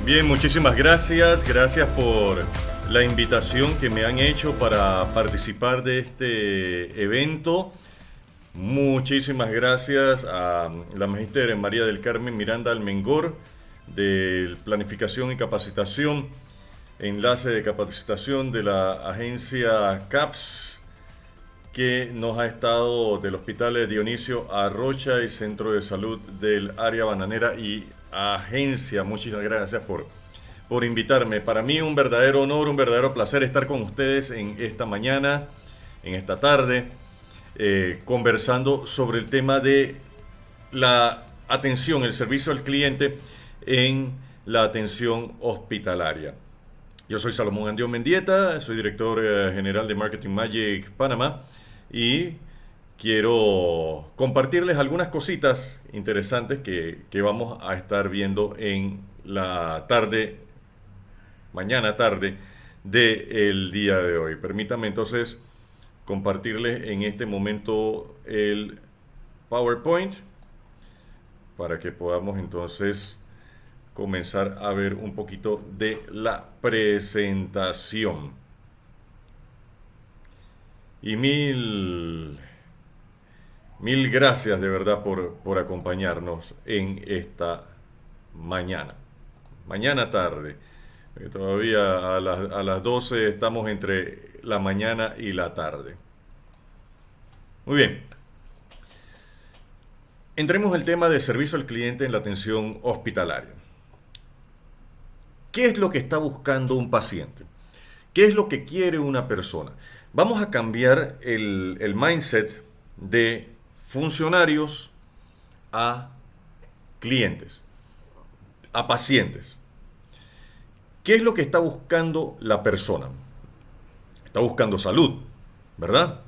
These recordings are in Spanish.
Bien, muchísimas gracias. Gracias por la invitación que me han hecho para participar de este evento. Muchísimas gracias a la magíster María del Carmen Miranda Almengor de Planificación y Capacitación, enlace de capacitación de la agencia CAPS, que nos ha estado del Hospital Dionisio Arrocha y Centro de Salud del Área Bananera y agencia. Muchísimas gracias por invitarme. Para mí un verdadero honor, un verdadero placer estar con ustedes en esta mañana, en esta tarde, conversando sobre el tema de la atención, el servicio al cliente en la atención hospitalaria. Yo soy Salomón Andión Mendieta, soy director general de Marketing Magic Panamá y quiero compartirles algunas cositas interesantes que vamos a estar viendo en la tarde, mañana tarde del día de hoy. Permítanme entonces compartirles en este momento el PowerPoint para que podamos entonces comenzar a ver un poquito de la presentación. Y mil gracias de verdad por acompañarnos en esta mañana tarde. Todavía a las 12 estamos entre la mañana y la tarde. Muy bien. Entremos al tema de servicio al cliente en la atención hospitalaria. ¿Qué es lo que está buscando un paciente? ¿Qué es lo que quiere una persona? Vamos a cambiar el mindset de funcionarios a clientes, a pacientes. ¿Qué es lo que está buscando la persona? Está buscando salud, ¿verdad?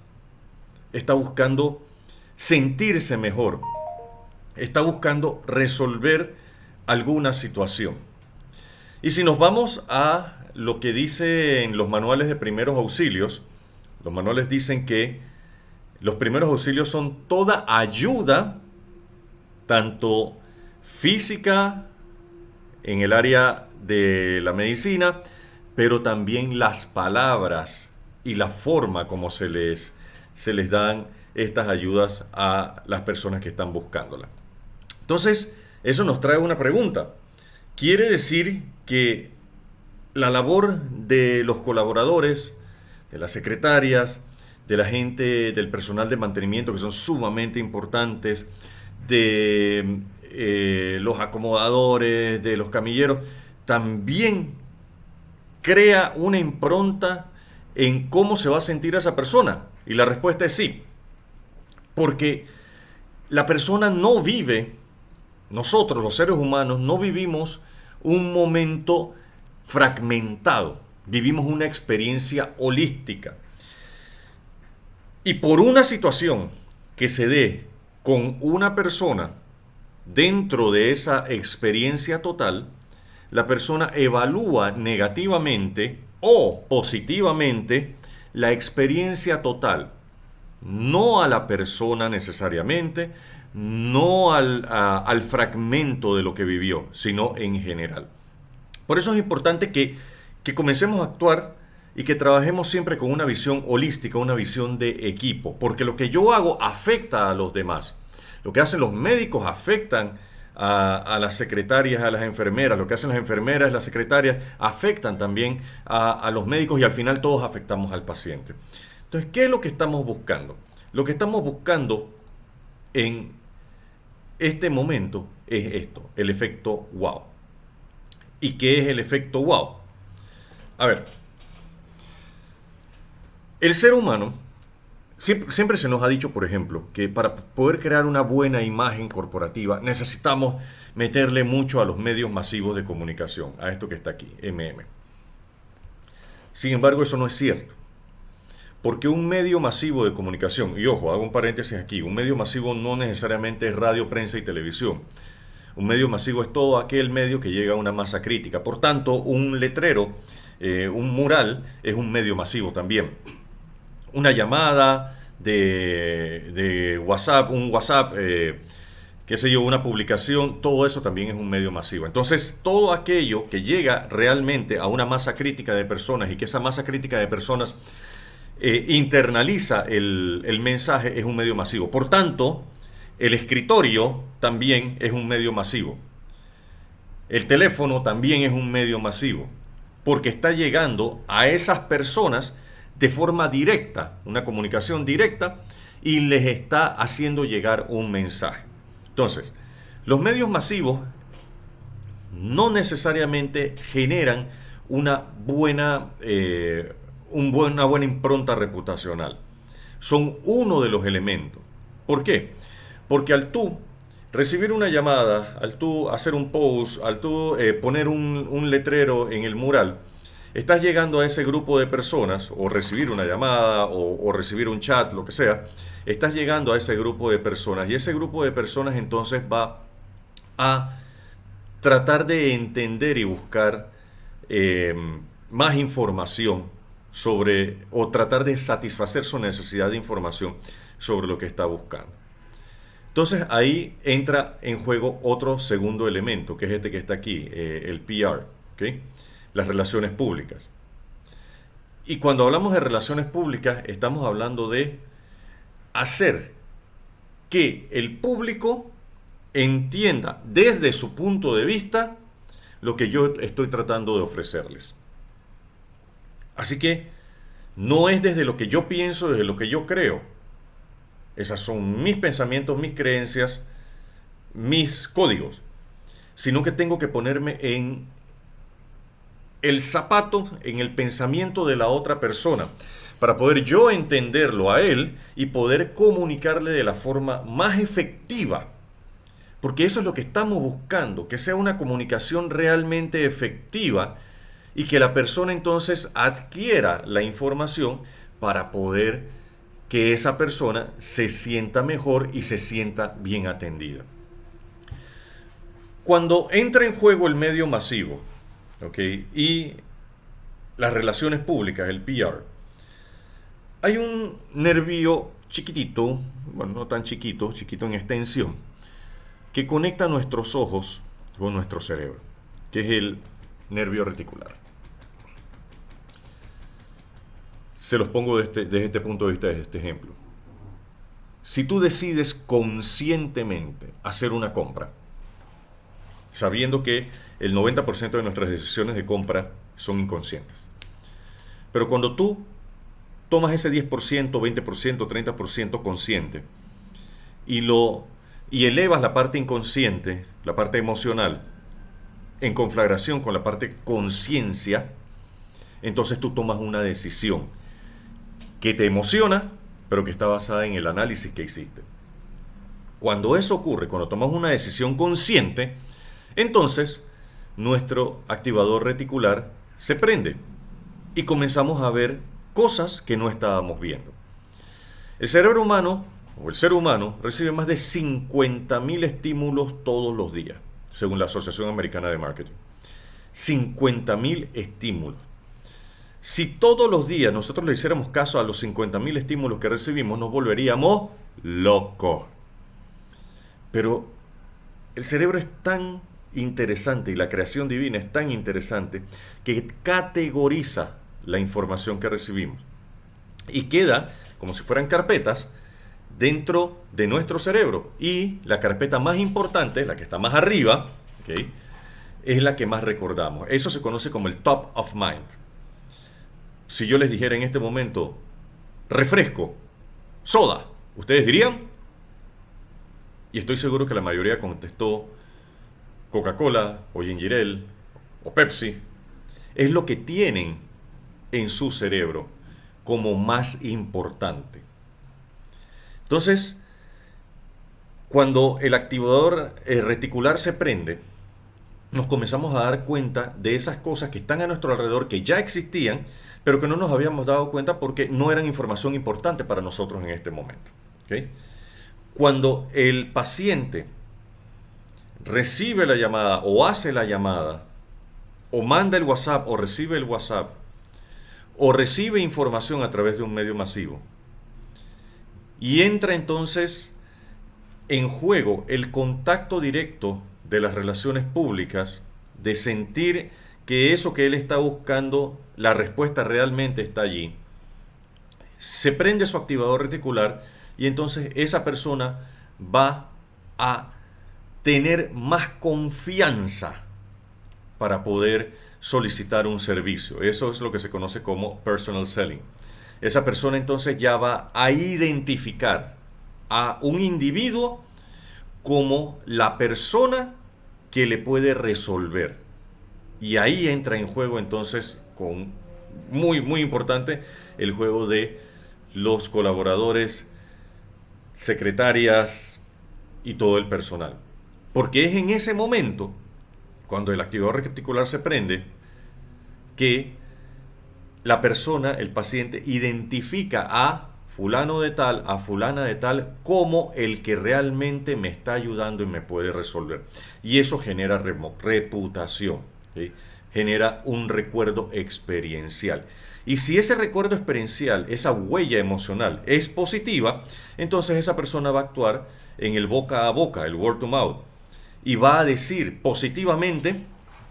Está buscando sentirse mejor. Está buscando resolver alguna situación. Y si nos vamos a lo que dicen los manuales de primeros auxilios, los manuales dicen que los primeros auxilios son toda ayuda, tanto física en el área de la medicina, pero también las palabras y la forma como se les dan estas ayudas a las personas que están buscándolas. Entonces, eso nos trae una pregunta. Quiere decir que la labor de los colaboradores, de las secretarias, de la gente, del personal de mantenimiento, que son sumamente importantes, de los acomodadores, de los camilleros, también crea una impronta en cómo se va a sentir esa persona. Y la respuesta es sí. Porque la persona no vive, nosotros los seres humanos no vivimos un momento fragmentado, vivimos una experiencia holística. Y por una situación que se dé con una persona dentro de esa experiencia total, la persona evalúa negativamente o positivamente la experiencia total, no a la persona necesariamente, no al fragmento de lo que vivió, sino en general. Por eso es importante que comencemos a actuar y que trabajemos siempre con una visión holística, una visión de equipo, porque lo que yo hago afecta a los demás. Lo que hacen los médicos afectan a las secretarias, a las enfermeras. Lo que hacen las enfermeras, las secretarias, afectan también a los médicos y al final todos afectamos al paciente. Entonces, ¿qué es lo que estamos buscando? Lo que estamos buscando en este momento es esto, el efecto wow. ¿Y qué es el efecto wow? A ver, el ser humano, siempre se nos ha dicho, por ejemplo, que para poder crear una buena imagen corporativa necesitamos meterle mucho a los medios masivos de comunicación, a esto que está aquí, Sin embargo, eso no es cierto. Porque un medio masivo de comunicación, y ojo, hago un paréntesis aquí, un medio masivo no necesariamente es radio, prensa y televisión. Un medio masivo es todo aquel medio que llega a una masa crítica. Por tanto, un letrero, un mural, es un medio masivo también. Una llamada de WhatsApp, un WhatsApp qué sé yo, una publicación, todo eso también es un medio masivo. Entonces, todo aquello que llega realmente a una masa crítica de personas y que esa masa crítica de personas internaliza el mensaje es un medio masivo. Por tanto, el escritorio también es un medio masivo. El teléfono también es un medio masivo, porque está llegando a esas personas de forma directa, una comunicación directa, y les está haciendo llegar un mensaje. Entonces, los medios masivos no necesariamente generan una buena, una buena impronta reputacional. Son uno de los elementos. ¿Por qué? Porque al tú recibir una llamada, al tú hacer un post, al tú poner un letrero en el mural, estás llegando a ese grupo de personas, o recibir una llamada, o recibir un chat, lo que sea, estás llegando a ese grupo de personas, y ese grupo de personas entonces va a tratar de entender y buscar más información sobre, o tratar de satisfacer su necesidad de información sobre lo que está buscando. Entonces ahí entra en juego otro segundo elemento, que es este que está aquí, el PR, ¿okay? Las relaciones públicas. Y cuando hablamos de relaciones públicas, estamos hablando de hacer que el público entienda desde su punto de vista lo que yo estoy tratando de ofrecerles. Así que no es desde lo que yo pienso, desde lo que yo creo. Esas son mis pensamientos, mis creencias, mis códigos, sino que tengo que ponerme en el zapato, en el pensamiento de la otra persona, para poder yo entenderlo a él y poder comunicarle de la forma más efectiva. Porque eso es lo que estamos buscando, que sea una comunicación realmente efectiva y que la persona entonces adquiera la información para poder que esa persona se sienta mejor y se sienta bien atendida. Cuando entra en juego el medio masivo, ¿okay? Y las relaciones públicas, el PR, hay un nervio chiquitito, bueno, no tan chiquito, chiquito en extensión, que conecta nuestros ojos con nuestro cerebro, que es el nervio reticular. Se los pongo desde este punto de vista, desde este ejemplo. Si tú decides conscientemente hacer una compra, sabiendo que el 90% de nuestras decisiones de compra son inconscientes, pero cuando tú tomas ese 10%, 20%, 30% consciente y elevas la parte inconsciente, la parte emocional, en conflagración con la parte conciencia, entonces tú tomas una decisión que te emociona, pero que está basada en el análisis que hiciste. Cuando eso ocurre, cuando tomamos una decisión consciente, entonces nuestro activador reticular se prende y comenzamos a ver cosas que no estábamos viendo. El cerebro humano, o el ser humano, recibe más de 50.000 estímulos todos los días, según la Asociación Americana de Marketing. 50.000 estímulos. Si todos los días nosotros le hiciéramos caso a los 50.000 estímulos que recibimos, nos volveríamos locos. Pero el cerebro es tan interesante y la creación divina es tan interesante que categoriza la información que recibimos y queda como si fueran carpetas dentro de nuestro cerebro, y la carpeta más importante, la que está más arriba, ¿okay?, es la que más recordamos. Eso se conoce como el top of mind. Si yo les dijera en este momento refresco, soda, ¿ustedes dirían? Y estoy seguro que la mayoría contestó Coca-Cola o Ginger Ale o Pepsi. Es lo que tienen en su cerebro como más importante. Entonces, cuando el activador reticular se prende, nos comenzamos a dar cuenta de esas cosas que están a nuestro alrededor, que ya existían, pero que no nos habíamos dado cuenta porque no eran información importante para nosotros en este momento. ¿Okay? Cuando el paciente recibe la llamada o hace la llamada, o manda el WhatsApp o recibe el WhatsApp, o recibe información a través de un medio masivo, y entra entonces en juego el contacto directo de las relaciones públicas, de sentir que eso que él está buscando, la respuesta realmente está allí. Se prende su activador reticular y entonces esa persona va a tener más confianza para poder solicitar un servicio. Eso es lo que se conoce como personal selling. Esa persona entonces ya va a identificar a un individuo como la persona que le puede resolver. Y ahí entra en juego entonces, con muy importante, el juego de los colaboradores, secretarias y todo el personal. Porque es en ese momento, cuando el activador reticular se prende, que la persona, el paciente, identifica a fulano de tal, a fulana de tal, como el que realmente me está ayudando y me puede resolver. Y eso genera reputación, ¿sí? Genera un recuerdo experiencial. Y si ese recuerdo experiencial, esa huella emocional es positiva, entonces esa persona va a actuar en el boca a boca, el word to mouth, y va a decir positivamente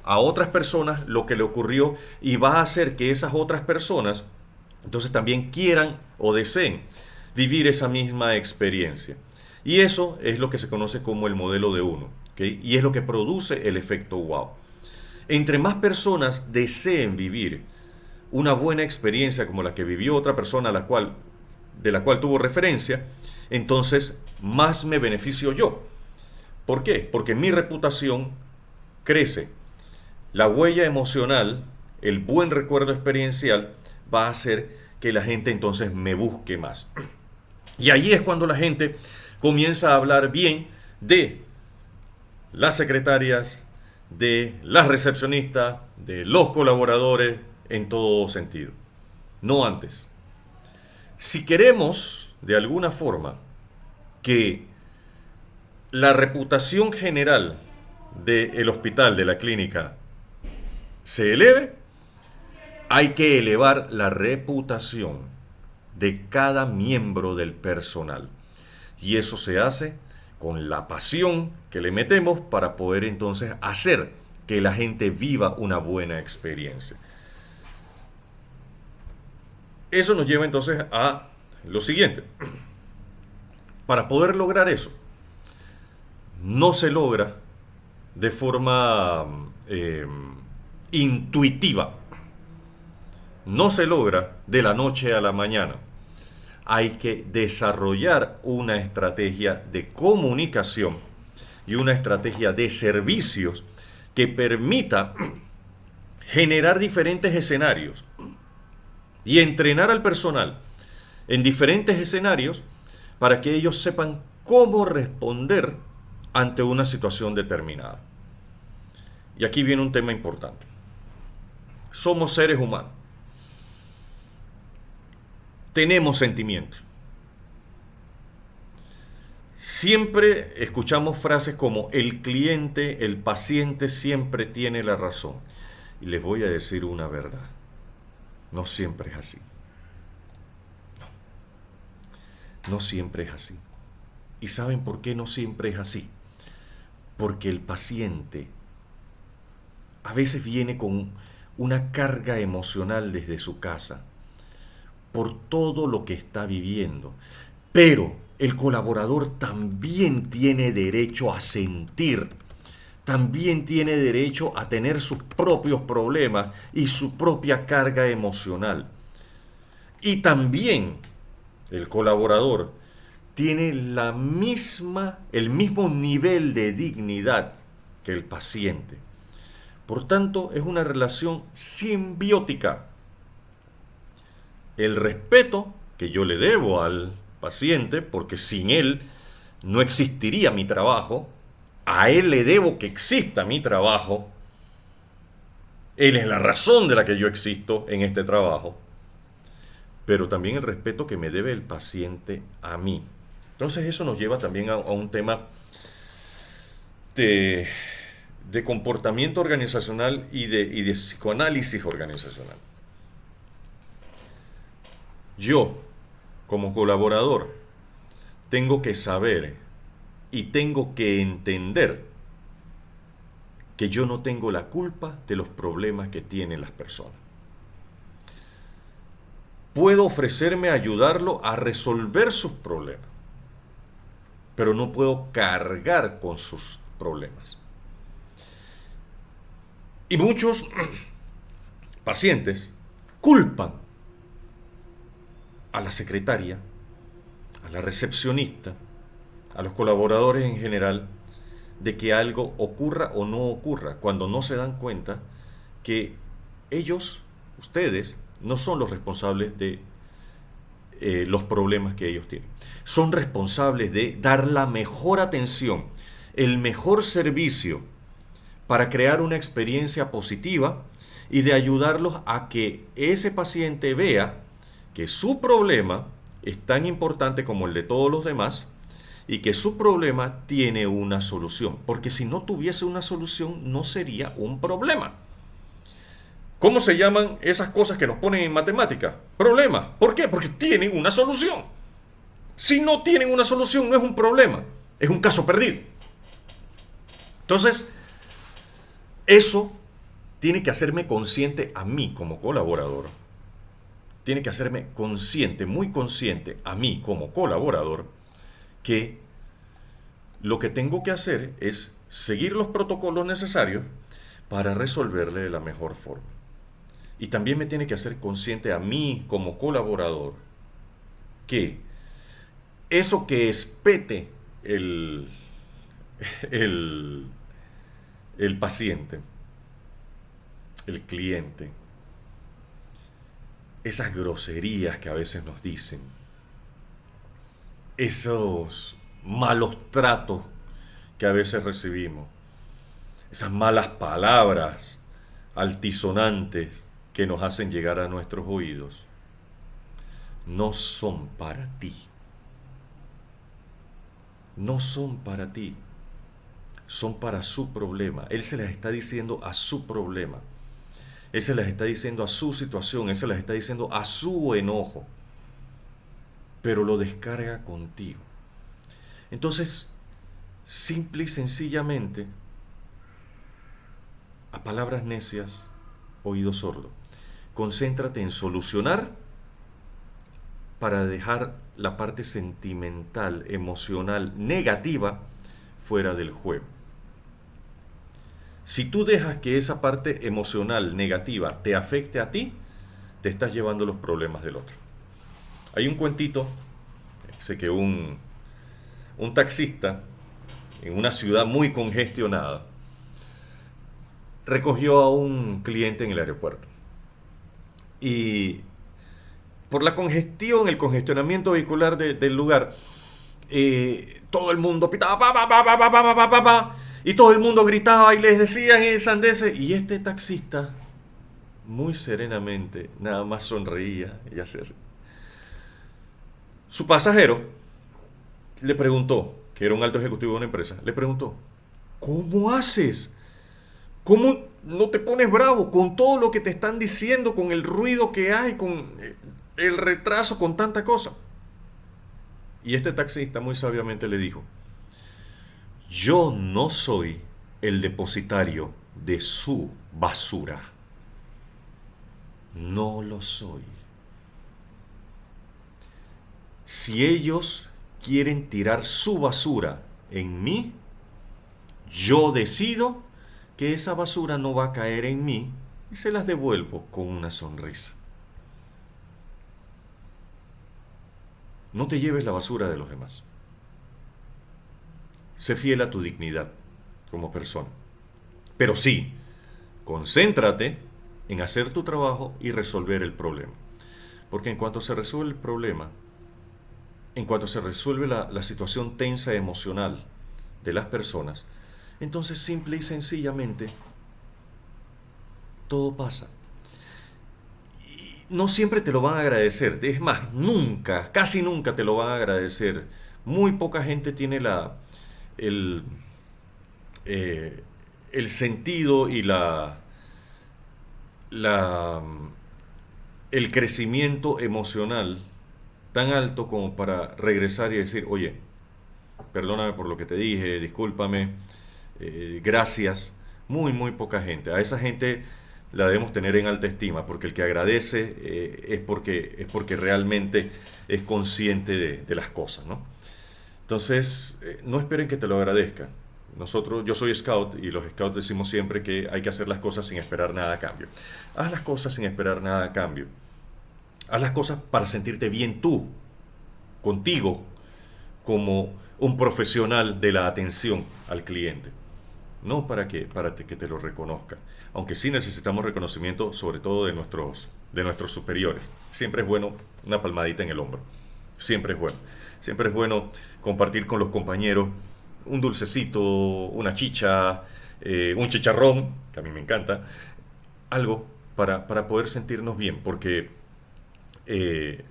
a otras personas lo que le ocurrió y va a hacer que esas otras personas entonces también quieran o deseen vivir esa misma experiencia. Y eso es lo que se conoce como el modelo de uno, ¿okay? Y es lo que produce el efecto wow. Entre más personas deseen vivir una buena experiencia como la que vivió otra persona de la cual tuvo referencia, entonces más me beneficio yo. ¿Por qué? Porque mi reputación crece. La huella emocional, el buen recuerdo experiencial, va a hacer que la gente entonces me busque más. Y ahí es cuando la gente comienza a hablar bien de las secretarias, de las recepcionistas, de los colaboradores, en todo sentido. No antes. Si queremos, de alguna forma, que la reputación general del hospital, de la clínica, se eleve, hay que elevar la reputación de cada miembro del personal. Y eso se hace con la pasión que le metemos para poder entonces hacer que la gente viva una buena experiencia. Eso nos lleva entonces a lo siguiente. Para poder lograr eso, no se logra de forma intuitiva. No se logra de la noche a la mañana. Hay que desarrollar una estrategia de comunicación y una estrategia de servicios que permita generar diferentes escenarios y entrenar al personal en diferentes escenarios para que ellos sepan cómo responder ante una situación determinada. Y aquí viene un tema importante. Somos seres humanos. Tenemos sentimientos. Siempre escuchamos frases como el cliente, el paciente siempre tiene la razón. Y les voy a decir una verdad. No siempre es así. No siempre es así. ¿Y saben por qué no siempre es así? Porque el paciente a veces viene con una carga emocional desde su casa por todo lo que está viviendo. Pero el colaborador también tiene derecho a sentir, también tiene derecho a tener sus propios problemas y su propia carga emocional. Y también el colaborador tiene el mismo nivel de dignidad que el paciente. Por tanto, es una relación simbiótica. El respeto que yo le debo al paciente, porque sin él no existiría mi trabajo, a él le debo que exista mi trabajo, él es la razón de la que yo existo en este trabajo, pero también el respeto que me debe el paciente a mí. Entonces eso nos lleva también a un tema de comportamiento organizacional y de psicoanálisis organizacional. Yo, como colaborador, tengo que saber y tengo que entender que yo no tengo la culpa de los problemas que tienen las personas. Puedo ofrecerme a ayudarlo a resolver sus problemas, pero no puedo cargar con sus problemas. Y muchos pacientes culpan a la secretaria, a la recepcionista, a los colaboradores en general, de que algo ocurra o no ocurra, cuando no se dan cuenta que ellos, ustedes, no son los responsables de los problemas que ellos tienen. Son responsables de dar la mejor atención, el mejor servicio para crear una experiencia positiva y de ayudarlos a que ese paciente vea que su problema es tan importante como el de todos los demás y que su problema tiene una solución. Porque si no tuviese una solución, no sería un problema. ¿Cómo se llaman esas cosas que nos ponen en matemáticas? Problemas. ¿Por qué? Porque tienen una solución. Si no tienen una solución, no es un problema, es un caso perdido. Entonces, eso tiene que hacerme consciente a mí como colaborador. Tiene que hacerme consciente, muy consciente a mí como colaborador, que lo que tengo que hacer es seguir los protocolos necesarios para resolverle de la mejor forma. Y también me tiene que hacer consciente a mí como colaborador que eso que espete el paciente, el cliente, esas groserías que a veces nos dicen, esos malos tratos que a veces recibimos, esas malas palabras altisonantes que nos hacen llegar a nuestros oídos, no son para ti. No son para ti. Son para su problema. Él se las está diciendo a su problema. Él se las está diciendo a su situación. Él se las está diciendo a su enojo. Pero lo descarga contigo. Entonces, simple y sencillamente, a palabras necias, oído sordo. Concéntrate en solucionar para dejar la parte sentimental, emocional, negativa fuera del juego. Si tú dejas que esa parte emocional negativa te afecte a ti, te estás llevando los problemas del otro. Hay un cuentito, sé que un taxista en una ciudad muy congestionada recogió a un cliente en el aeropuerto. Y por la congestión, el congestionamiento vehicular del lugar, todo el mundo pitaba, y todo el mundo gritaba y les decían sandeces. Y este taxista, muy serenamente, nada más sonreía y hacía así. Su pasajero le preguntó, que era un alto ejecutivo de una empresa, le preguntó, ¿cómo haces? ¿Cómo no te pones bravo con todo lo que te están diciendo, con el ruido que hay, con el retraso, con tanta cosa? Y este taxista muy sabiamente le dijo, yo no soy el depositario de su basura. No lo soy. Si ellos quieren tirar su basura en mí, yo decido que esa basura no va a caer en mí y se las devuelvo con una sonrisa. No te lleves la basura de los demás. Sé fiel a tu dignidad como persona. Pero sí, concéntrate en hacer tu trabajo y resolver el problema. Porque en cuanto se resuelve el problema, en cuanto se resuelve la situación tensa emocional de las personas, entonces simple y sencillamente todo pasa. Y no siempre te lo van a agradecer. Es más, nunca, casi nunca te lo van a agradecer. Muy poca gente tiene el, el sentido y el crecimiento emocional tan alto como para regresar y decir, oye, perdóname por lo que te dije, discúlpame, gracias. Muy, muy poca gente. A esa gente la debemos tener en alta estima, porque el que agradece es porque realmente es consciente de las cosas, ¿no? Entonces, no esperen que te lo agradezcan. Yo soy scout y los scouts decimos siempre que hay que hacer las cosas sin esperar nada a cambio. Haz las cosas sin esperar nada a cambio. Haz las cosas para sentirte bien tú, contigo, como un profesional de la atención al cliente. No para que te lo reconozcan. Aunque sí necesitamos reconocimiento, sobre todo de nuestros superiores. Siempre es bueno una palmadita en el hombro. Siempre es bueno. Siempre es bueno compartir con los compañeros un dulcecito, una chicha, un chicharrón, que a mí me encanta, algo para poder sentirnos bien, porque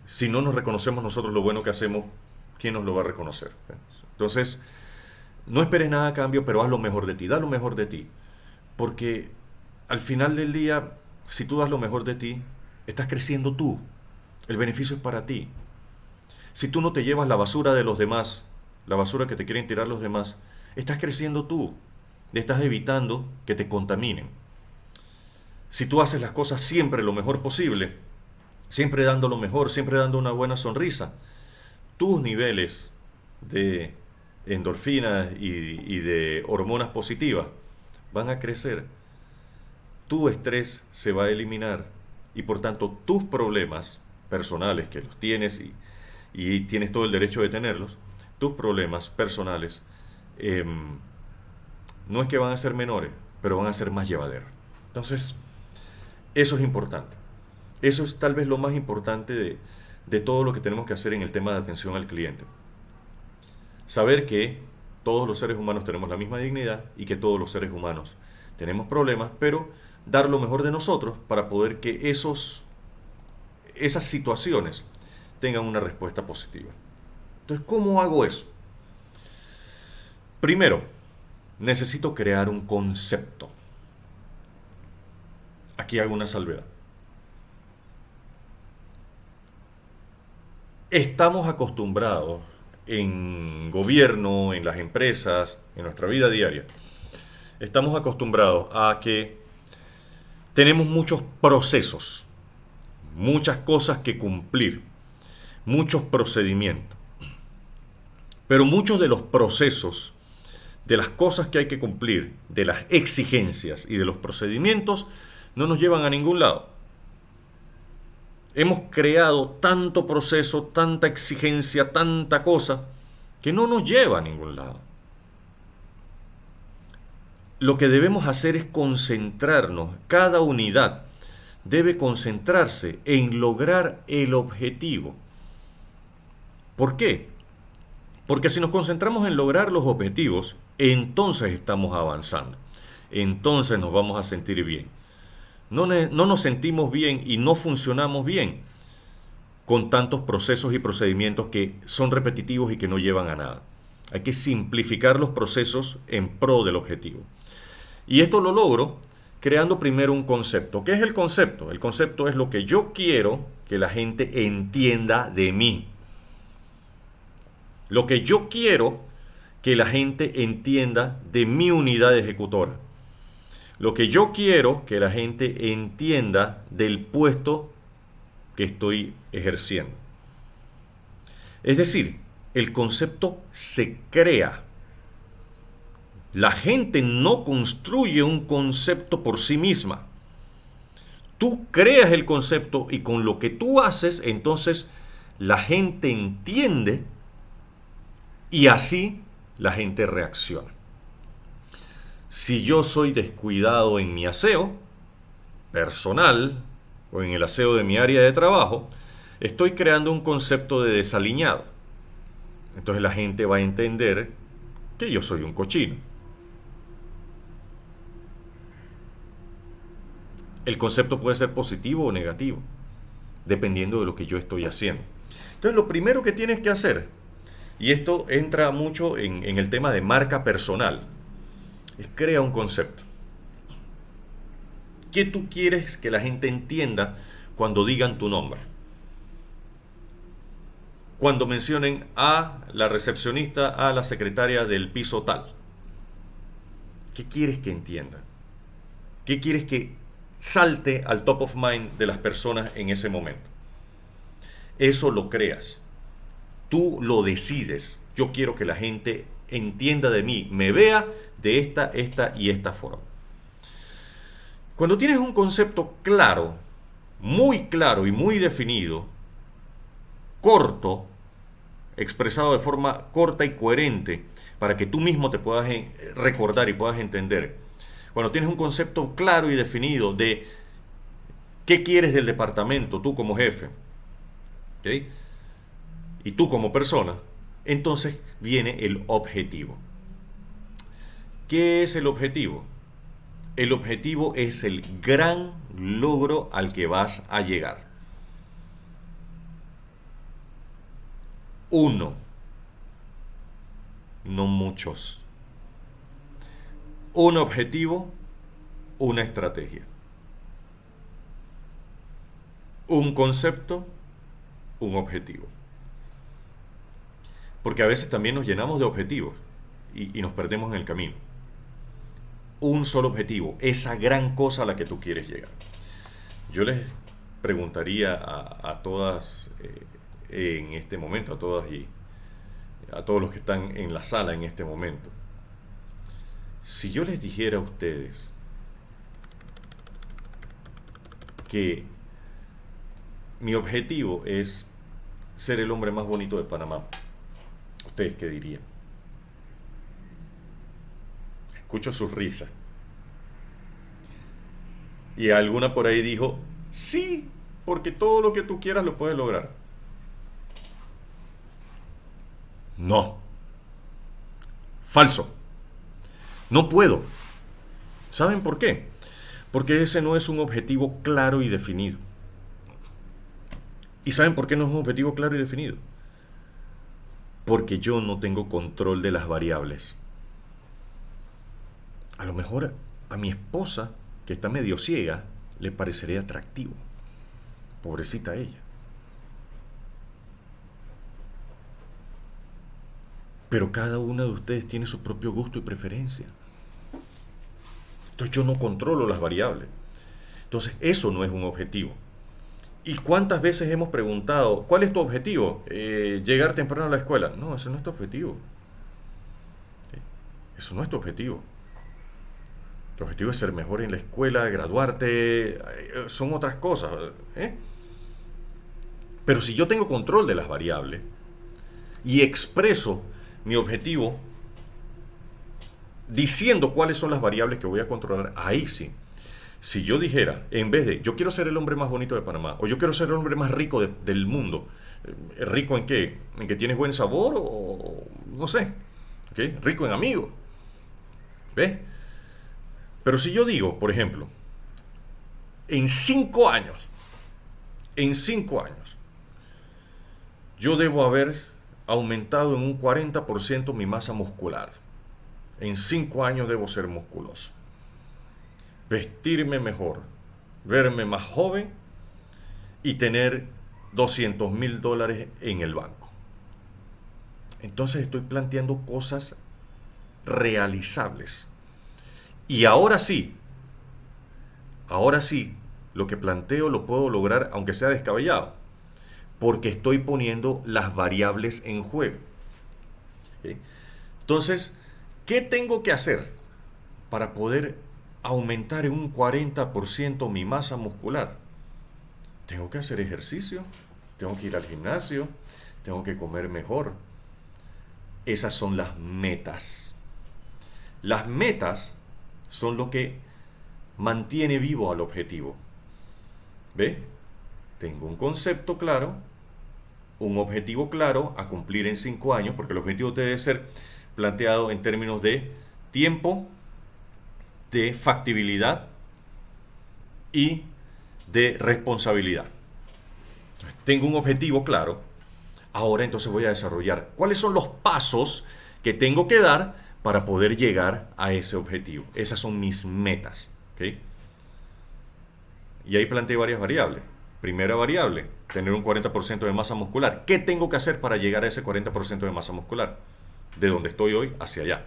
si no nos reconocemos nosotros lo bueno que hacemos, ¿quién nos lo va a reconocer? Entonces, no esperes nada a cambio, pero haz lo mejor de ti, da lo mejor de ti, porque al final del día, si tú das lo mejor de ti, estás creciendo tú, el beneficio es para ti. Si tú no te llevas la basura de los demás, la basura que te quieren tirar los demás, estás creciendo tú, estás evitando que te contaminen. Si tú haces las cosas siempre lo mejor posible, siempre dando lo mejor, siempre dando una buena sonrisa, tus niveles de endorfinas y de hormonas positivas van a crecer. Tu estrés se va a eliminar y por tanto tus problemas personales, que los tienes y tienes todo el derecho de tenerlos, tus problemas personales no es que van a ser menores, pero van a ser más llevaderos. Entonces, eso es importante. Eso es tal vez lo más importante de todo lo que tenemos que hacer en el tema de atención al cliente. Saber que todos los seres humanos tenemos la misma dignidad y que todos los seres humanos tenemos problemas, pero dar lo mejor de nosotros para poder que esas situaciones tengan una respuesta positiva. Entonces, ¿cómo hago eso? Primero, necesito crear un concepto. Aquí hago una salvedad. Estamos acostumbrados en gobierno, en las empresas, en nuestra vida diaria, estamos acostumbrados a que tenemos muchos procesos, muchas cosas que cumplir, muchos procedimientos. Pero muchos de los procesos, de las cosas que hay que cumplir, de las exigencias y de los procedimientos, no nos llevan a ningún lado. Hemos creado tanto proceso, tanta exigencia, tanta cosa, que no nos lleva a ningún lado. Lo que debemos hacer es concentrarnos. Cada unidad debe concentrarse en lograr el objetivo. ¿Por qué? Porque si nos concentramos en lograr los objetivos, entonces estamos avanzando. Entonces nos vamos a sentir bien. No nos sentimos bien y no funcionamos bien con tantos procesos y procedimientos que son repetitivos y que no llevan a nada. Hay que simplificar los procesos en pro del objetivo. Y esto lo logro creando primero un concepto. ¿Qué es el concepto? El concepto es lo que yo quiero que la gente entienda de mí. Lo que yo quiero que la gente entienda de mi unidad ejecutora. Lo que yo quiero que la gente entienda del puesto que estoy ejerciendo. Es decir, el concepto se crea. La gente no construye un concepto por sí misma. Tú creas el concepto y con lo que tú haces, entonces la gente entiende y así la gente reacciona. Si yo soy descuidado en mi aseo personal o en el aseo de mi área de trabajo, estoy creando un concepto de desaliñado. Entonces la gente va a entender que yo soy un cochino. El concepto puede ser positivo o negativo, dependiendo de lo que yo estoy haciendo. Entonces lo primero que tienes que hacer, y esto entra mucho en el tema de marca personal, es crear un concepto. ¿Qué tú quieres que la gente entienda cuando digan tu nombre? cuando mencionen a la recepcionista, a la secretaria del piso tal? ¿Qué quieres que entiendan? ¿Qué quieres que salte al top of mind de las personas en ese momento? Eso lo creas. Tú lo decides. Yo quiero que la gente entienda de mí, me vea de esta y esta forma. Cuando tienes un concepto claro y muy definido, corto, expresado de forma corta y coherente, para que tú mismo te puedas recordar y puedas entender. Cuando tienes un concepto claro y definido de qué quieres del departamento, tú como jefe, ¿okay? Y tú como persona, entonces viene el objetivo. ¿Qué es el objetivo? El objetivo es el gran logro al que vas a llegar. Uno, no muchos. Un objetivo, una estrategia. Un concepto, un objetivo. Porque a veces también nos llenamos de objetivos y nos perdemos en el camino. Un solo objetivo, esa gran cosa a la que tú quieres llegar. Yo les preguntaría a todas en este momento, a todas y a todos los que están en la sala en este momento, si yo les dijera a ustedes que mi objetivo es ser el hombre más bonito de Panamá, ¿ustedes qué dirían? Escucho sus risas. Y alguna por ahí dijo, sí, porque todo lo que tú quieras lo puedes lograr. No. Falso. No puedo. ¿Saben por qué? Porque ese no es un objetivo claro y definido. ¿Y saben por qué no es un objetivo claro y definido? Porque yo no tengo control de las variables. A lo mejor a mi esposa, que está medio ciega, le parecería atractivo. Pobrecita ella. Pero cada uno de ustedes tiene su propio gusto y preferencia. Entonces yo no controlo las variables. Entonces eso no es un objetivo. ¿Y cuántas veces hemos preguntado, ¿cuál es tu objetivo? Llegar temprano a la escuela. No, eso no es tu objetivo. Eso no es tu objetivo. Tu objetivo es ser mejor en la escuela, graduarte, son otras cosas. Pero si yo tengo control de las variables y expreso mi objetivo diciendo cuáles son las variables que voy a controlar, ahí sí. Si yo dijera, en vez de yo quiero ser el hombre más bonito de Panamá, o yo quiero ser el hombre más rico del mundo, ¿rico en qué? ¿En que tienes buen sabor o no sé? ¿Okay? Rico en amigos. ¿Ves? Pero si yo digo, por ejemplo, en 5 años, yo debo haber aumentado en un 40% mi masa muscular. En 5 años debo ser musculoso. Vestirme mejor, verme más joven y tener $200,000 en el banco. Entonces estoy planteando cosas realizables. Y ahora sí, lo que planteo lo puedo lograr aunque sea descabellado, porque estoy poniendo las variables en juego. ¿Sí? Entonces, ¿qué tengo que hacer para poder aumentar en un 40% mi masa muscular? Tengo que hacer ejercicio, tengo que ir al gimnasio, tengo que comer mejor. Esas son las metas. Las metas son lo que mantiene vivo al objetivo. ¿Ve? Tengo un concepto claro, un objetivo claro a cumplir en 5 años, porque el objetivo debe ser planteado en términos de tiempo, de factibilidad y de responsabilidad. Entonces, tengo un objetivo claro. Ahora entonces voy a desarrollar cuáles son los pasos que tengo que dar para poder llegar a ese objetivo. Esas son mis metas. ¿Okay? Y ahí planteé varias variables. Primera variable, tener un 40% de masa muscular. ¿Qué tengo que hacer para llegar a ese 40% de masa muscular? De donde estoy hoy hacia allá.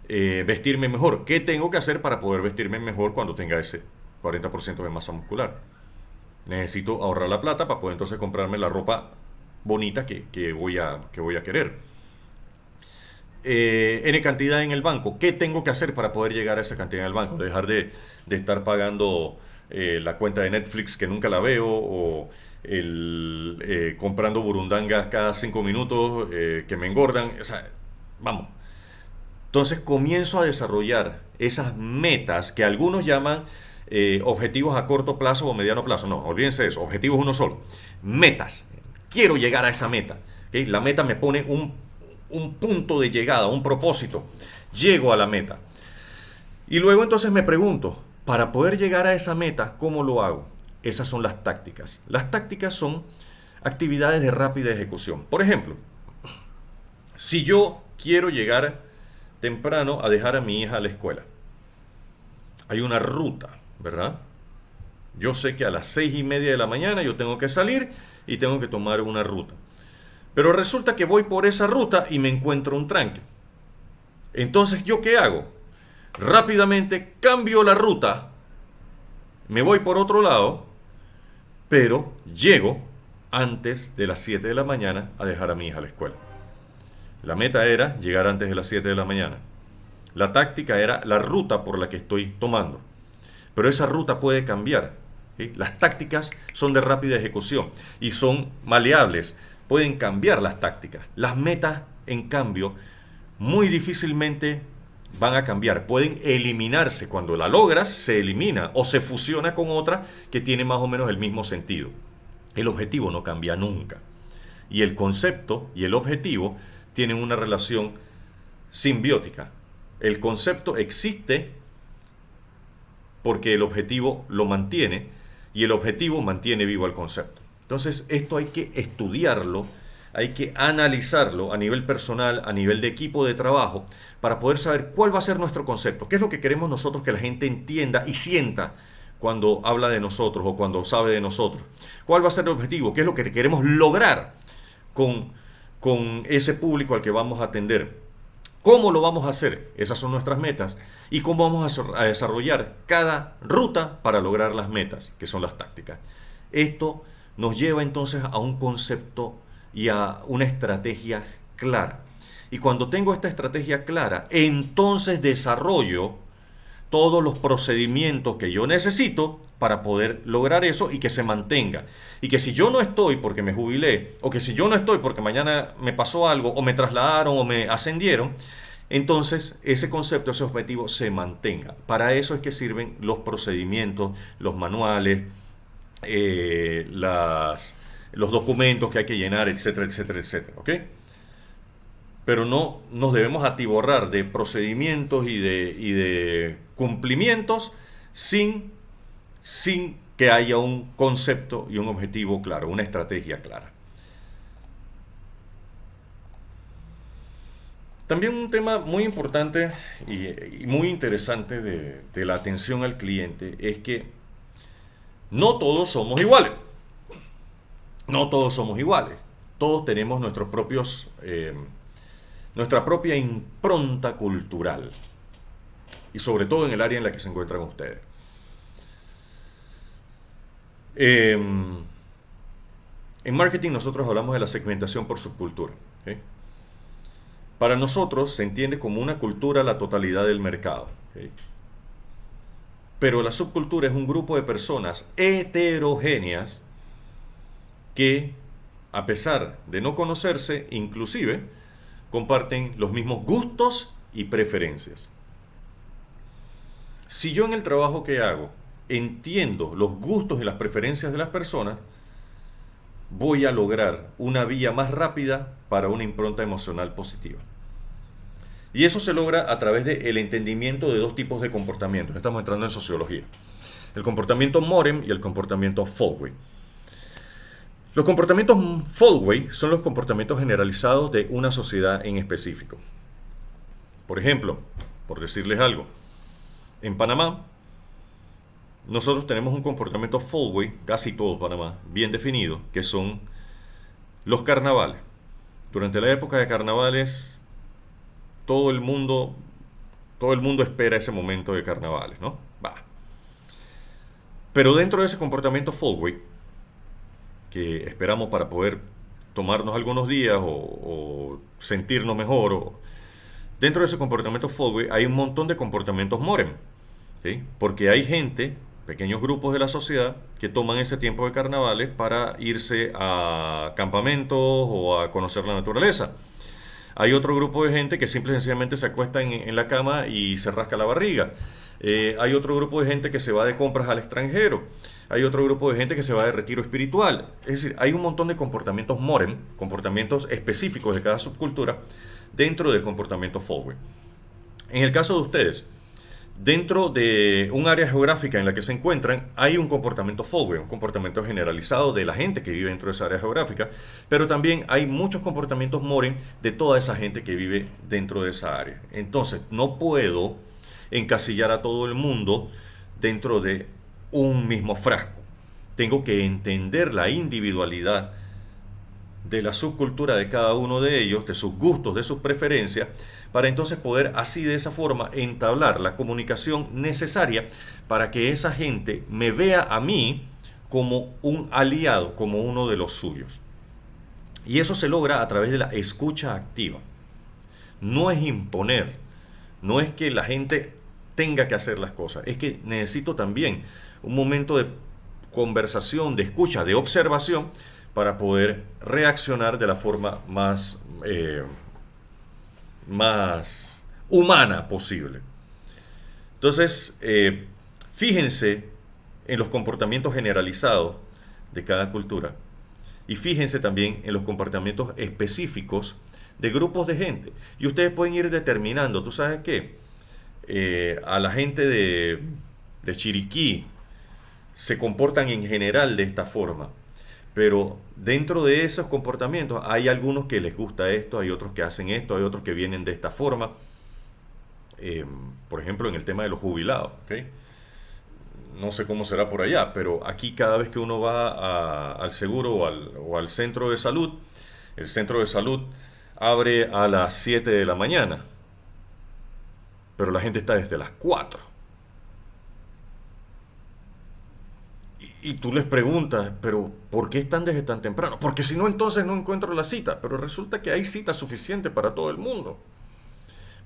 Vestirme mejor. ¿Qué tengo que hacer para poder vestirme mejor cuando tenga ese 40% de masa muscular? Necesito ahorrar la plata para poder entonces comprarme la ropa bonita que voy a querer. N cantidad en el banco. ¿Qué tengo que hacer para poder llegar a esa cantidad en el banco? Dejar de estar pagando la cuenta de Netflix que nunca la veo, o comprando burundangas cada 5 minutos que me engordan. O sea, vamos. Entonces comienzo a desarrollar esas metas que algunos llaman objetivos a corto plazo o mediano plazo. No, olvídense de eso. Objetivos uno solo. Metas. Quiero llegar a esa meta. ¿Okay? La meta me pone un punto de llegada, un propósito. Llego a la meta. Y luego entonces me pregunto, para poder llegar a esa meta, ¿cómo lo hago? Esas son las tácticas. Las tácticas son actividades de rápida ejecución. Por ejemplo, si yo quiero llegar temprano a dejar a mi hija a la escuela, hay una ruta, ¿verdad? Yo sé que a las 6:30 de la mañana yo tengo que salir y tengo que tomar una ruta. Pero resulta que voy por esa ruta y me encuentro un tranque. Entonces, ¿yo qué hago? Rápidamente cambio la ruta, me voy por otro lado, pero llego antes de las 7 de la mañana a dejar a mi hija a la escuela. La meta era llegar antes de las 7 de la mañana. La táctica era la ruta por la que estoy tomando. Pero esa ruta puede cambiar. ¿Sí? Las tácticas son de rápida ejecución y son maleables. Pueden cambiar las tácticas. Las metas, en cambio, muy difícilmente van a cambiar. Pueden eliminarse. Cuando la logras, se elimina o se fusiona con otra que tiene más o menos el mismo sentido. El objetivo no cambia nunca. Y el concepto y el objetivo tienen una relación simbiótica. El concepto existe porque el objetivo lo mantiene y el objetivo mantiene vivo al concepto. Entonces, esto hay que estudiarlo, hay que analizarlo a nivel personal, a nivel de equipo de trabajo, para poder saber cuál va a ser nuestro concepto, qué es lo que queremos nosotros que la gente entienda y sienta cuando habla de nosotros o cuando sabe de nosotros. ¿Cuál va a ser el objetivo? ¿Qué es lo que queremos lograr con ese público al que vamos a atender? ¿Cómo lo vamos a hacer? Esas son nuestras metas. ¿Y cómo vamos a desarrollar cada ruta para lograr las metas, que son las tácticas? Esto nos lleva entonces a un concepto y a una estrategia clara. Y cuando tengo esta estrategia clara, entonces desarrollo todos los procedimientos que yo necesito para poder lograr eso y que se mantenga. Y que si yo no estoy porque me jubilé, o que si yo no estoy porque mañana me pasó algo, o me trasladaron, o me ascendieron, entonces ese concepto, ese objetivo se mantenga. Para eso es que sirven los procedimientos, los manuales, los documentos que hay que llenar, etcétera, etcétera, etcétera. ¿Ok? Pero no nos debemos atiborrar de procedimientos y de cumplimientos sin que haya un concepto y un objetivo claro, una estrategia clara. También un tema muy importante y muy interesante de la atención al cliente es que no todos somos iguales. No todos somos iguales. Todos tenemos nuestros propios... nuestra propia impronta cultural y sobre todo en el área en la que se encuentran ustedes. En marketing nosotros hablamos de la segmentación por subcultura. ¿Okay? Para nosotros se entiende como una cultura la totalidad del mercado. ¿Okay? Pero la subcultura es un grupo de personas heterogéneas que, a pesar de no conocerse, inclusive comparten los mismos gustos y preferencias. Si yo en el trabajo que hago entiendo los gustos y las preferencias de las personas, voy a lograr una vía más rápida para una impronta emocional positiva. Y eso se logra a través del entendimiento de dos tipos de comportamientos. Estamos entrando en sociología. El comportamiento Moren y el comportamiento Folkvay. Los comportamientos Folkvay son los comportamientos generalizados de una sociedad en específico. Por ejemplo, por decirles algo, en Panamá nosotros tenemos un comportamiento Fallway, casi todo Panamá, bien definido, que son los carnavales. Durante la época de carnavales, todo el mundo, todo el mundo espera ese momento de carnavales, ¿no? Va. Pero dentro de ese comportamiento Fallway, que esperamos para poder tomarnos algunos días o sentirnos mejor, dentro de ese comportamiento Fallway hay un montón de comportamientos Morem, ¿sí? Porque hay gente, pequeños grupos de la sociedad, que toman ese tiempo de carnavales para irse a campamentos o a conocer la naturaleza. Hay otro grupo de gente que simple y sencillamente se acuesta en la cama y se rasca la barriga. Hay otro grupo de gente que se va de compras al extranjero. Hay otro grupo de gente que se va de retiro espiritual. Es decir, hay un montón de comportamientos Morem, comportamientos específicos de cada subcultura, dentro del comportamiento Fallway. En el caso de ustedes, dentro de un área geográfica en la que se encuentran, hay un comportamiento Fallway, un comportamiento generalizado de la gente que vive dentro de esa área geográfica, pero también hay muchos comportamientos Morem de toda esa gente que vive dentro de esa área. Entonces, no puedo encasillar a todo el mundo dentro de un mismo frasco. Tengo que entender la individualidad de la subcultura de cada uno de ellos, de sus gustos, de sus preferencias, para entonces poder así de esa forma entablar la comunicación necesaria para que esa gente me vea a mí como un aliado, como uno de los suyos. Y eso se logra a través de la escucha activa. No es imponer, no es que la gente tenga que hacer las cosas, es que necesito también un momento de conversación, de escucha, de observación, para poder reaccionar de la forma más humana posible. Entonces, fíjense en los comportamientos generalizados de cada cultura y fíjense también en los comportamientos específicos de grupos de gente. Y ustedes pueden ir determinando, ¿tú sabes qué? A la gente de Chiriquí se comportan en general de esta forma. Pero dentro de esos comportamientos hay algunos que les gusta esto, hay otros que hacen esto, hay otros que vienen de esta forma. Por ejemplo, en el tema de los jubilados, ¿okay? No sé cómo será por allá, pero aquí cada vez que uno va al seguro o al centro de salud, el centro de salud abre a las 7 de la mañana, pero la gente está desde las 4. Y tú les preguntas, pero ¿por qué están desde tan temprano? Porque si no, entonces no encuentro la cita. Pero resulta que hay cita suficiente para todo el mundo.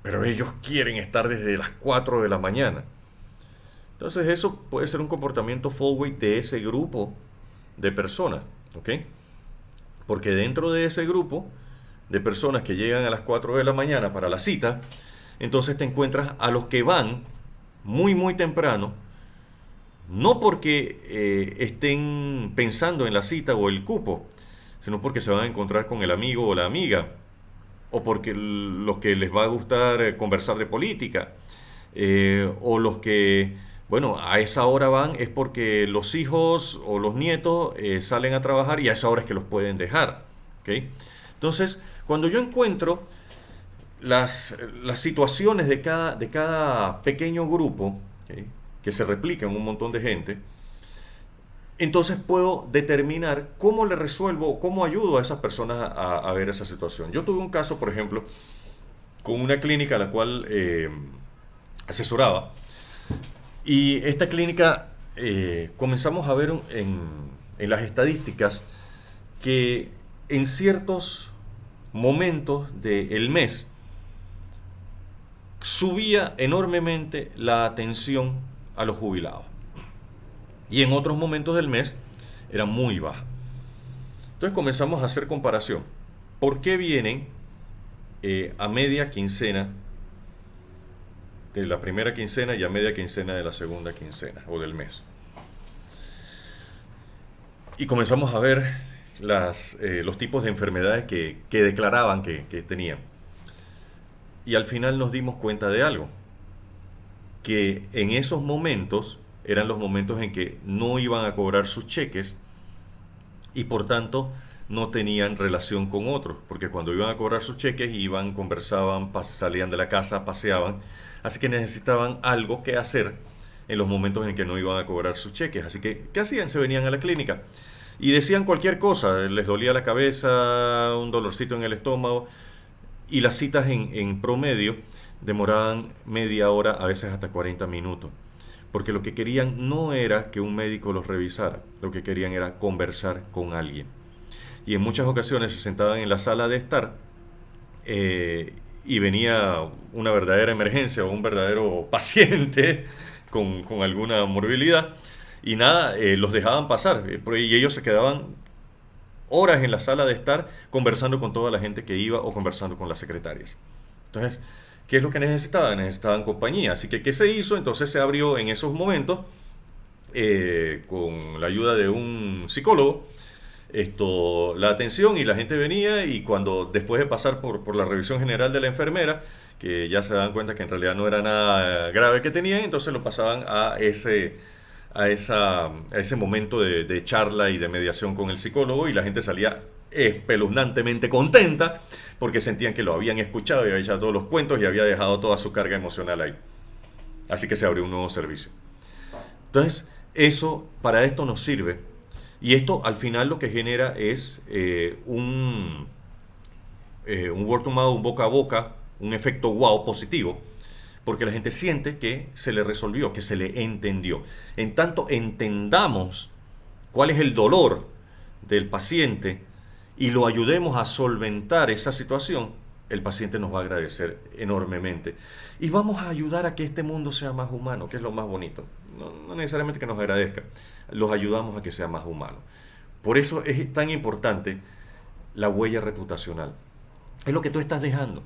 Pero ellos quieren estar desde las 4 de la mañana. Entonces eso puede ser un comportamiento Fallway de ese grupo de personas, ¿ok? Porque dentro de ese grupo de personas que llegan a las 4 de la mañana para la cita, entonces te encuentras a los que van muy muy temprano, no porque estén pensando en la cita o el cupo, sino porque se van a encontrar con el amigo o la amiga, o porque los que les va a gustar conversar de política, o los que, bueno, a esa hora van es porque los hijos o los nietos salen a trabajar y a esa hora es que los pueden dejar, ¿ok? Entonces, cuando yo encuentro las situaciones de cada pequeño grupo, ¿ok?, que se replica en un montón de gente, entonces puedo determinar cómo le resuelvo, cómo ayudo a esas personas a ver esa situación. Yo tuve un caso, por ejemplo, con una clínica a la cual asesoraba, y esta clínica comenzamos a ver en las estadísticas que en ciertos momentos del mes subía enormemente la atención a los jubilados. Y en otros momentos del mes era muy baja. Entonces comenzamos a hacer comparación. ¿Por qué vienen a media quincena de la primera quincena y a media quincena de la segunda quincena o del mes? Y comenzamos a ver los tipos de enfermedades que declaraban que tenían. Y al final nos dimos cuenta de algo, que en esos momentos eran los momentos en que no iban a cobrar sus cheques y por tanto no tenían relación con otros, porque cuando iban a cobrar sus cheques iban, conversaban, salían de la casa, paseaban, así que necesitaban algo que hacer en los momentos en que no iban a cobrar sus cheques. Así que, ¿qué hacían? Se venían a la clínica y decían cualquier cosa. Les dolía la cabeza, un dolorcito en el estómago, y las citas en promedio demoraban media hora, a veces hasta 40 minutos. Porque lo que querían no era que un médico los revisara, lo que querían era conversar con alguien. Y en muchas ocasiones se sentaban en la sala de estar, y venía una verdadera emergencia o un verdadero paciente con alguna morbilidad, y nada, los dejaban pasar, y ellos se quedaban horas en la sala de estar conversando con toda la gente que iba o conversando con las secretarias. Entonces, ¿qué es lo que necesitaban? Necesitaban compañía. Así que, ¿qué se hizo? Entonces se abrió en esos momentos, con la ayuda de un psicólogo, la atención, y la gente venía, y cuando después de pasar por la revisión general de la enfermera, que ya se daban cuenta que en realidad no era nada grave que tenían, entonces lo pasaban a ese momento de charla y de mediación con el psicólogo, y la gente salía espeluznantemente contenta porque sentían que lo habían escuchado y había echado todos los cuentos y había dejado toda su carga emocional ahí. Así que se abrió un nuevo servicio. Entonces, eso para esto nos sirve, y esto al final lo que genera es un word of mouth, un boca a boca, un efecto wow positivo, porque la gente siente que se le resolvió, que se le entendió. En tanto entendamos cuál es el dolor del paciente y lo ayudemos a solventar esa situación, el paciente nos va a agradecer enormemente. Y vamos a ayudar a que este mundo sea más humano, que es lo más bonito. No necesariamente que nos agradezca, los ayudamos a que sea más humano. Por eso es tan importante la huella reputacional. Es lo que tú estás dejando.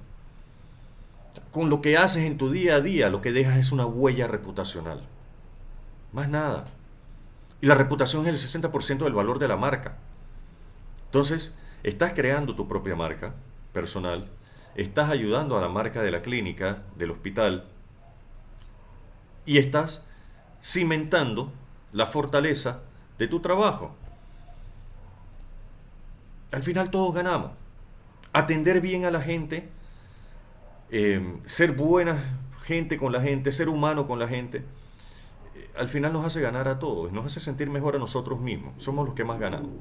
Con lo que haces en tu día a día, lo que dejas es una huella reputacional. Más nada. Y la reputación es el 60% del valor de la marca. Entonces, estás creando tu propia marca personal, estás ayudando a la marca de la clínica, del hospital, y estás cimentando la fortaleza de tu trabajo. Al final todos ganamos. Atender bien a la gente, ser buena gente con la gente, ser humano con la gente, al final nos hace ganar a todos, nos hace sentir mejor a nosotros mismos. Somos los que más ganamos.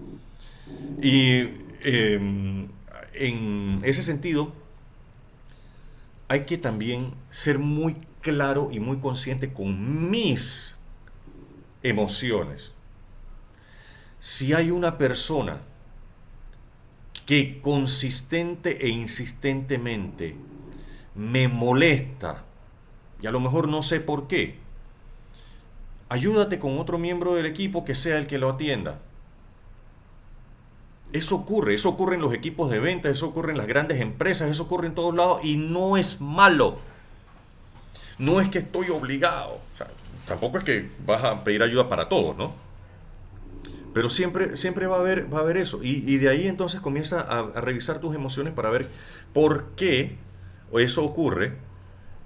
Y en ese sentido, hay que también ser muy claro y muy consciente con mis emociones. Si hay una persona que consistente e insistentemente me molesta, y a lo mejor no sé por qué, ayúdate con otro miembro del equipo que sea el que lo atienda. Eso ocurre en los equipos de ventas, eso ocurre en las grandes empresas, eso ocurre en todos lados, y no es malo. No es que estoy obligado, o sea, tampoco es que vas a pedir ayuda para todos, ¿no? Pero siempre va a haber eso. Y de ahí entonces comienza a revisar tus emociones para ver por qué eso ocurre.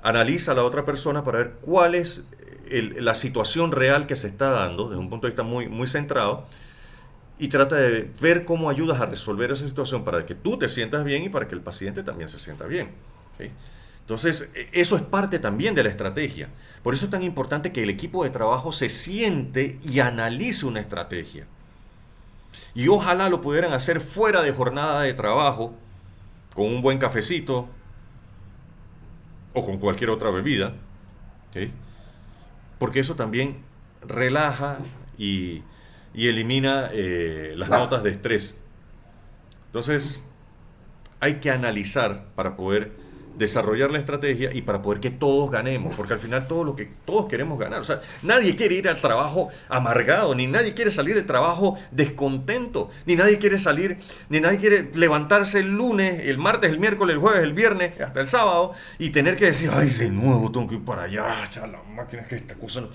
Analiza a la otra persona para ver cuál es la situación real que se está dando desde un punto de vista muy, muy centrado, y trata de ver cómo ayudas a resolver esa situación para que tú te sientas bien y para que el paciente también se sienta bien. ¿Sí? Entonces, eso es parte también de la estrategia. Por eso es tan importante que el equipo de trabajo se siente y analice una estrategia. Y ojalá lo pudieran hacer fuera de jornada de trabajo, con un buen cafecito o con cualquier otra bebida. ¿Sí? Porque eso también relaja y elimina las notas de estrés. Entonces, hay que analizar para poder desarrollar la estrategia y para poder que todos ganemos, porque al final todos queremos ganar. O sea, nadie quiere ir al trabajo amargado, ni nadie quiere salir del trabajo descontento, ni nadie quiere levantarse el lunes, el martes, el miércoles, el jueves, el viernes, hasta el sábado, y tener que decir, ay, de nuevo tengo que ir para allá, la máquina que esta cosa no...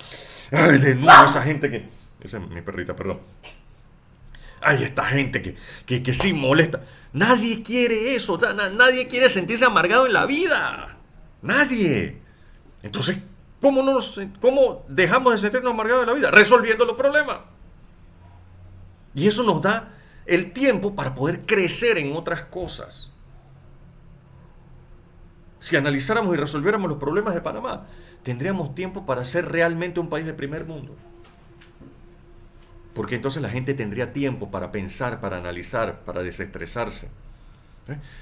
Ay, de nuevo esa gente que... Esa es mi perrita, perdón. Ay, esta gente que sí molesta. Nadie quiere eso. O sea, nadie quiere sentirse amargado en la vida. Nadie. Entonces, ¿cómo dejamos de sentirnos amargados en la vida? Resolviendo los problemas. Y eso nos da el tiempo para poder crecer en otras cosas. Si analizáramos y resolviéramos los problemas de Panamá, tendríamos tiempo para ser realmente un país de primer mundo. Porque entonces la gente tendría tiempo para pensar, para analizar, para desestresarse.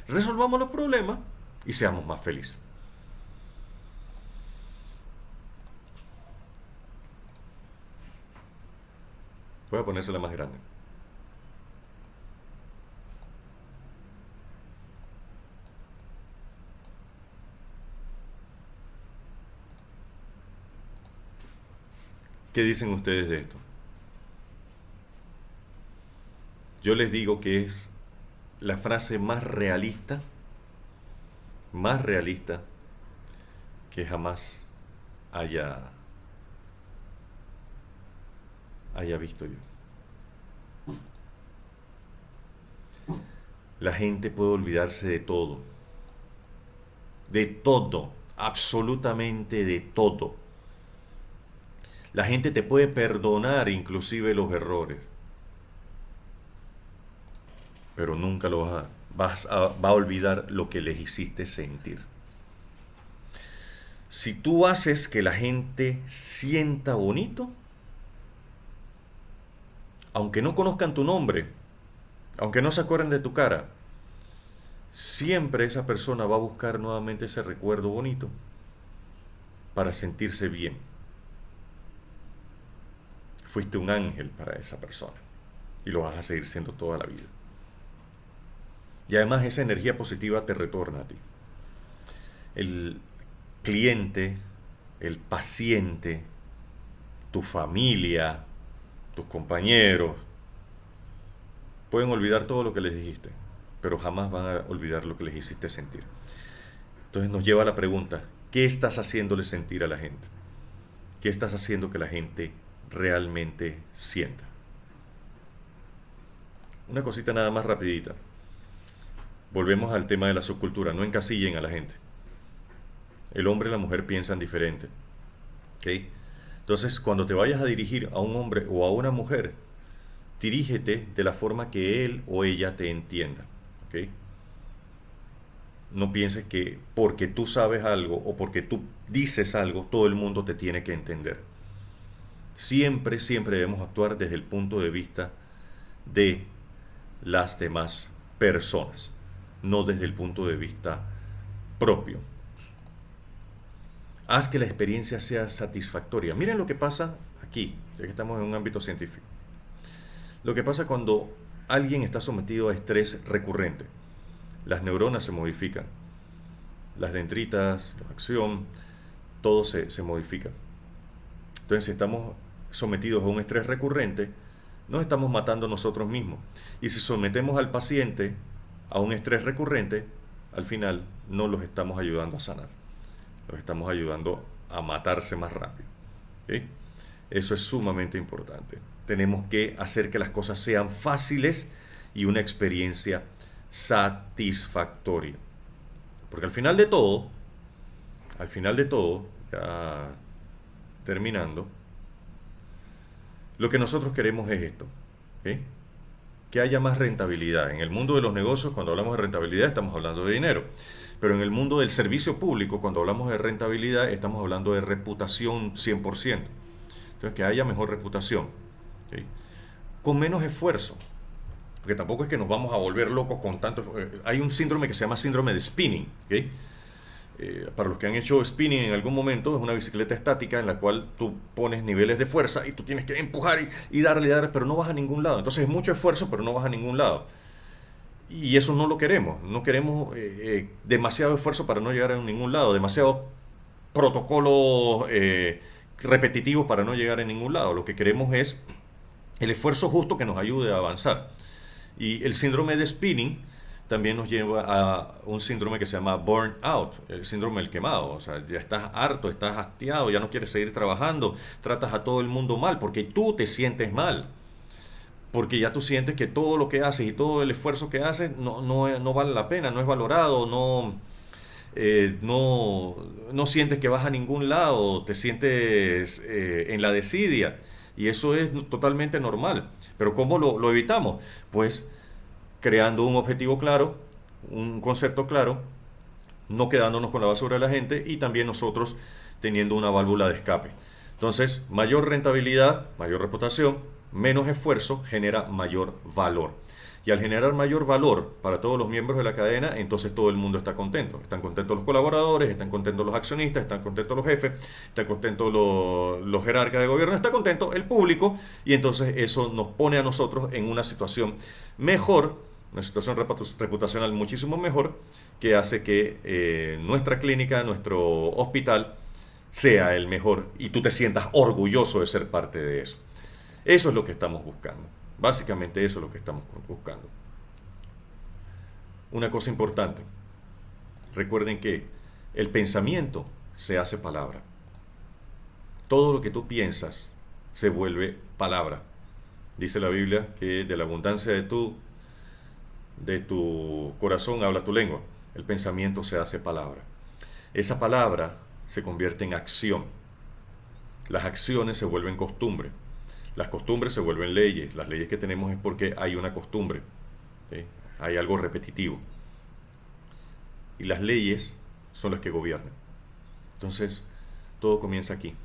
Resolvamos los problemas y seamos más felices. Voy a ponérsela más grande. ¿Qué dicen ustedes de esto? Yo les digo que es la frase más realista que jamás haya visto yo. La gente puede olvidarse de todo, absolutamente de todo. La gente te puede perdonar inclusive los errores, pero nunca va a olvidar lo que les hiciste sentir. Si tú haces que la gente sienta bonito, aunque no conozcan tu nombre, aunque no se acuerden de tu cara, siempre esa persona va a buscar nuevamente ese recuerdo bonito para sentirse bien. Fuiste un ángel para esa persona y lo vas a seguir siendo toda la vida. Y además esa energía positiva te retorna a ti. El cliente, el paciente, tu familia, tus compañeros, pueden olvidar todo lo que les dijiste, pero jamás van a olvidar lo que les hiciste sentir. Entonces nos lleva a la pregunta, ¿qué estás haciéndole sentir a la gente? ¿Qué estás haciendo que la gente realmente sienta? Una cosita nada más rapidita. Volvemos al tema de la subcultura, no encasillen a la gente. El hombre y la mujer piensan diferente. ¿Okay? Entonces, cuando te vayas a dirigir a un hombre o a una mujer, dirígete de la forma que él o ella te entienda. ¿Okay? No pienses que porque tú sabes algo o porque tú dices algo, todo el mundo te tiene que entender. Siempre, siempre debemos actuar desde el punto de vista de las demás personas, no desde el punto de vista propio. Haz que la experiencia sea satisfactoria. Miren lo que pasa aquí, ya que estamos en un ámbito científico. Lo que pasa cuando alguien está sometido a estrés recurrente. Las neuronas se modifican, las dendritas, la acción, todo se modifica. Entonces, si estamos sometidos a un estrés recurrente, nos estamos matando nosotros mismos. Y si sometemos al paciente a un estrés recurrente, al final no los estamos ayudando a sanar. Los estamos ayudando a matarse más rápido. ¿Okay? Eso es sumamente importante. Tenemos que hacer que las cosas sean fáciles y una experiencia satisfactoria. Porque al final de todo, ya terminando, lo que nosotros queremos es esto. ¿Okay? Que haya más rentabilidad. En el mundo de los negocios, cuando hablamos de rentabilidad, estamos hablando de dinero. Pero en el mundo del servicio público, cuando hablamos de rentabilidad, estamos hablando de reputación 100%. Entonces, que haya mejor reputación. ¿Okay? Con menos esfuerzo. Porque tampoco es que nos vamos a volver locos con tanto. Hay un síndrome que se llama síndrome de spinning. ¿Okay? Para los que han hecho spinning en algún momento, es una bicicleta estática en la cual tú pones niveles de fuerza y tú tienes que empujar y darle, pero no vas a ningún lado. Entonces es mucho esfuerzo, pero no vas a ningún lado. Y eso no lo queremos. No queremos demasiado esfuerzo para no llegar a ningún lado, demasiado protocolos repetitivos para no llegar a ningún lado. Lo que queremos es el esfuerzo justo que nos ayude a avanzar. Y el síndrome de spinning también nos lleva a un síndrome que se llama burnout, el síndrome del quemado. O sea, ya estás harto, estás hastiado, ya no quieres seguir trabajando, tratas a todo el mundo mal porque tú te sientes mal. Porque ya tú sientes que todo lo que haces y todo el esfuerzo que haces no vale la pena, no es valorado, no sientes que vas a ningún lado, te sientes en la desidia. Y eso es totalmente normal. Pero ¿cómo lo evitamos? Pues creando un objetivo claro, un concepto claro, no quedándonos con la basura de la gente y también nosotros teniendo una válvula de escape. Entonces, mayor rentabilidad, mayor reputación, menos esfuerzo genera mayor valor. Y al generar mayor valor para todos los miembros de la cadena, entonces todo el mundo está contento. Están contentos los colaboradores, están contentos los accionistas, están contentos los jefes, están contentos los jerarcas de gobierno, está contento el público y entonces eso nos pone a nosotros en una situación mejor, una situación reputacional muchísimo mejor, que hace que nuestra clínica, nuestro hospital, sea el mejor y tú te sientas orgulloso de ser parte de eso. Eso es lo que estamos buscando. Básicamente eso es lo que estamos buscando. Una cosa importante. Recuerden que el pensamiento se hace palabra. Todo lo que tú piensas se vuelve palabra. Dice la Biblia que de la abundancia de tu corazón habla tu lengua. El pensamiento se hace palabra. Esa palabra se convierte en acción. Las acciones se vuelven costumbre. Las costumbres se vuelven leyes. Las leyes que tenemos es porque hay una costumbre, ¿sí? Hay algo repetitivo. Y las leyes son las que gobiernan. Entonces, todo comienza aquí.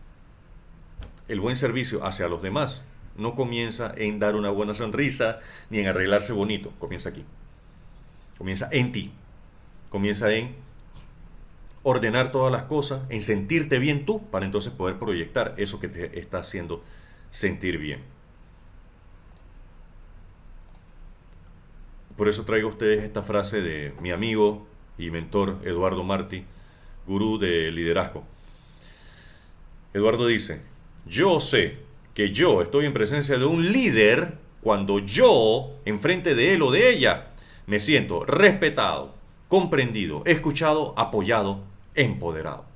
El buen servicio hacia los demás no comienza en dar una buena sonrisa ni en arreglarse bonito. Comienza aquí. Comienza en ti. Comienza en ordenar todas las cosas, en sentirte bien tú, para entonces poder proyectar eso que te está haciendo sentir bien. Por eso traigo a ustedes esta frase de mi amigo y mentor Eduardo Martí, gurú de liderazgo. Eduardo dice: yo sé que yo estoy en presencia de un líder cuando yo, enfrente de él o de ella, me siento respetado, comprendido, escuchado, apoyado, empoderado.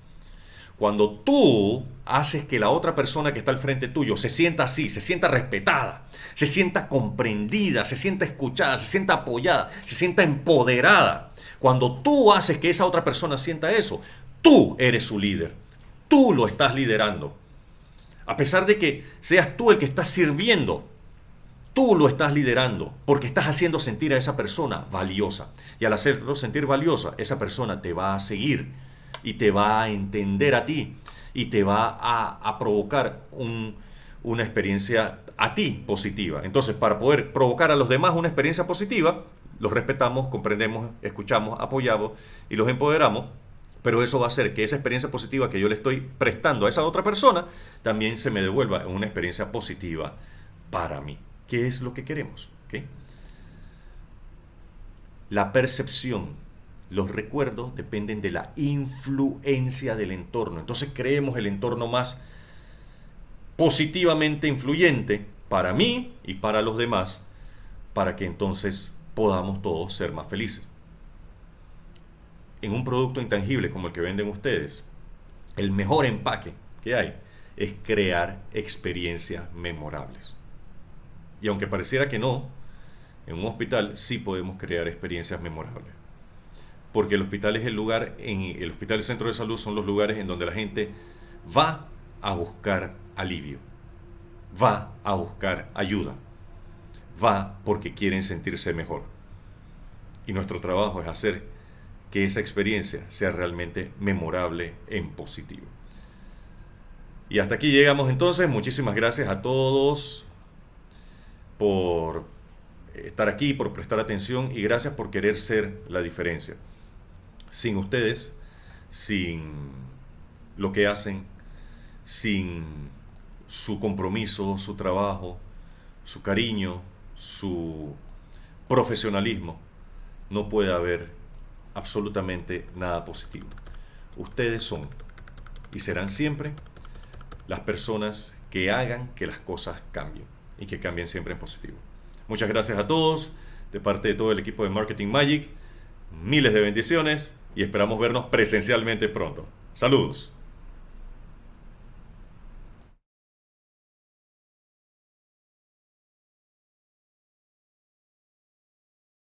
Cuando tú haces que la otra persona que está al frente tuyo se sienta así, se sienta respetada, se sienta comprendida, se sienta escuchada, se sienta apoyada, se sienta empoderada. Cuando tú haces que esa otra persona sienta eso, tú eres su líder. Tú lo estás liderando. A pesar de que seas tú el que estás sirviendo, tú lo estás liderando porque estás haciendo sentir a esa persona valiosa. Y al hacerlo sentir valiosa, esa persona te va a seguir y te va a entender a ti y te va a provocar una experiencia a ti positiva. Entonces, para poder provocar a los demás una experiencia positiva, los respetamos, comprendemos, escuchamos, apoyamos y los empoderamos, pero eso va a hacer que esa experiencia positiva que yo le estoy prestando a esa otra persona también se me devuelva en una experiencia positiva para mí. ¿Qué es lo que queremos? ¿Okay? La percepción, los recuerdos dependen de la influencia del entorno. Entonces creemos el entorno más positivamente influyente para mí y para los demás, para que entonces podamos todos ser más felices. En un producto intangible como el que venden ustedes, el mejor empaque que hay es crear experiencias memorables. Y aunque pareciera que no, en un hospital sí podemos crear experiencias memorables. Porque el hospital es el lugar, el hospital y el centro de salud son los lugares en donde la gente va a buscar alivio, va a buscar ayuda, va porque quieren sentirse mejor. Y nuestro trabajo es hacer que esa experiencia sea realmente memorable en positivo. Y hasta aquí llegamos entonces. Muchísimas gracias a todos por estar aquí, por prestar atención y gracias por querer ser la diferencia. Sin ustedes, sin lo que hacen, sin su compromiso, su trabajo, su cariño, su profesionalismo, no puede haber absolutamente nada positivo. Ustedes son y serán siempre las personas que hagan que las cosas cambien y que cambien siempre en positivo. Muchas gracias a todos, de parte de todo el equipo de Marketing Magic. Miles de bendiciones y esperamos vernos presencialmente pronto. Saludos.